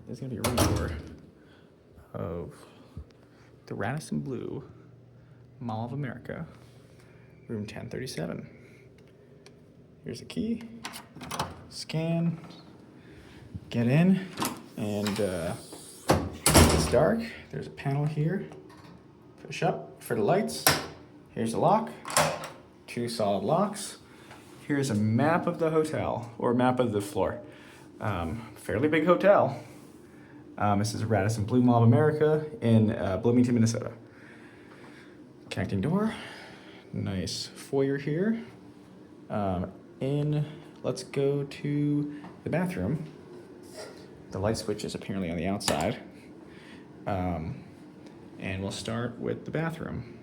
is going to be a room tour of the Radisson Blu Mall of America, room 1037. Here's the key. Scan. Get in. And it's dark. There's a panel here. Push up for the lights. Here's the lock. 2 solid locks. Here's a map of the hotel, or map of the floor. Fairly big hotel. This is Radisson Blu Mall of America in Bloomington, Minnesota. Connecting door. Nice foyer here. Let's go to the bathroom. The light switch is apparently on the outside. And we'll start with the bathroom.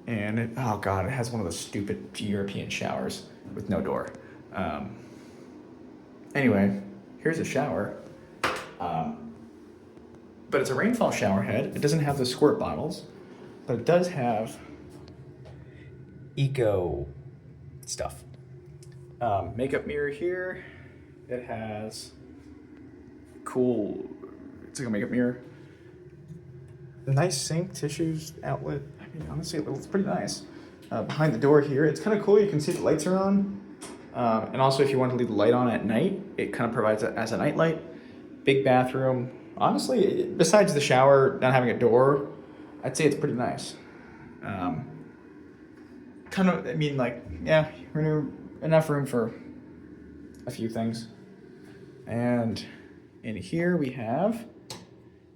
And oh God, it has one of those stupid European showers with no door. Anyway, here's a shower. But it's a rainfall shower head. It doesn't have the squirt bottles, but it does have eco stuff. Makeup mirror here. It has cool, it's like a makeup mirror. Nice sink, tissues, outlet. I mean, honestly, it's pretty nice. Behind the door here, it's kind of cool. You can see the lights are on. And also, if you want to leave the light on at night, it kind of provides it as a night light. Big bathroom. Honestly, besides the shower not having a door, I'd say it's pretty nice. Kind of, I mean, like, yeah, enough room for a few things. And in here we have the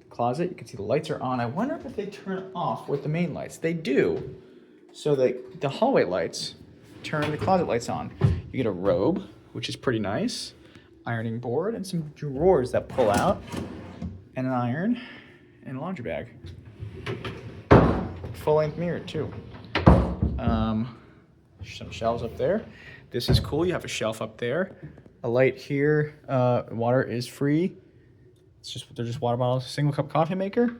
closet. You can see the lights are on. I wonder if they turn off with the main lights. They do. So the hallway lights turn the closet lights on. You get a robe, which is pretty nice. Ironing board and some drawers that pull out. And an iron and a laundry bag. Full-length mirror too. Some shelves up there. This is cool. You have a shelf up there. A light here. Water is free. They're just water bottles. Single cup coffee maker.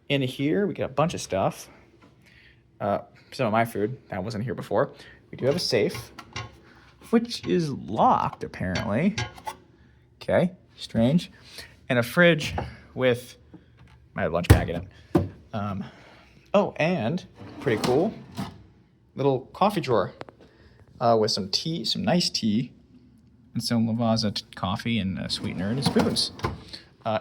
In here we got a bunch of stuff. Some of my food that wasn't here before. We do have a safe, which is locked apparently. Okay, strange. And a fridge with my lunch bag in it. Oh, and pretty cool, little coffee drawer with some tea, some nice tea, and some Lavazza coffee and a sweetener and spoons.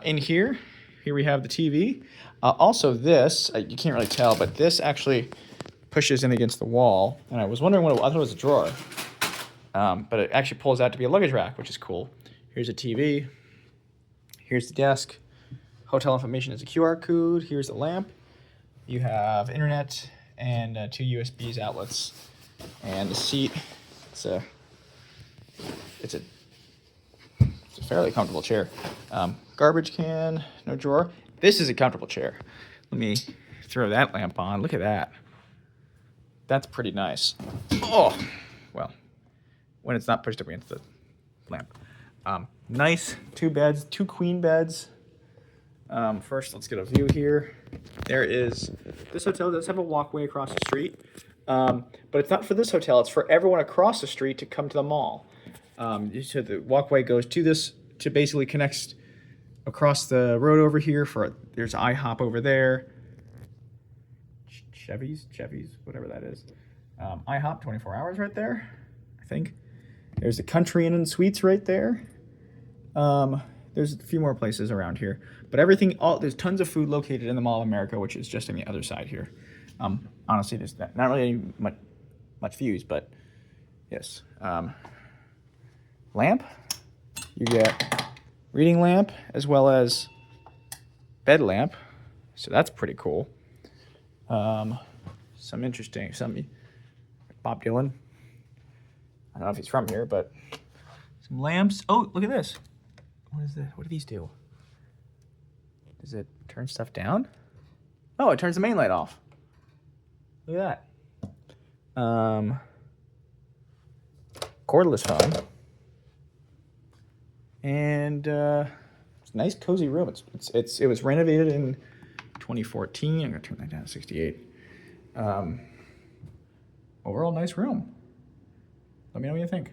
In here we have the TV. Also this, you can't really tell, but this actually pushes in against the wall. And I was wondering I thought it was a drawer. But it actually pulls out to be a luggage rack, which is cool. Here's a TV. Here's the desk. Hotel information is a QR code. Here's the lamp. You have internet and 2 USB outlets. And the seat, it's a fairly comfortable chair. Garbage can, no drawer. This is a comfortable chair. Let me throw that lamp on. Look at that. That's pretty nice. Oh, well, when it's not pushed up against the lamp. Nice 2 beds, 2 queen beds. First, let's get a view here. This hotel does have a walkway across the street, but it's not for this hotel. It's for everyone across the street to come to the mall. So the walkway goes to basically connects across the road over here. There's IHOP over there. Chevy's, whatever that is. IHOP 24 hours right there, I think. There's the Country Inn and Suites right there. There's a few more places around here, but there's tons of food located in the Mall of America, which is just on the other side here. Honestly, there's not really any much views, but yes. Lamp, you get reading lamp as well as bed lamp, so that's pretty cool. Some Bob Dylan. I don't know if he's from here, but some lamps. Oh, look at this. What do these do? Does it turn stuff down? Oh, it turns the main light off. Look at that. Cordless phone. And it's a nice cozy room. It was renovated in 2014. I'm gonna turn that down to 68. Overall nice room. Let me know what you think.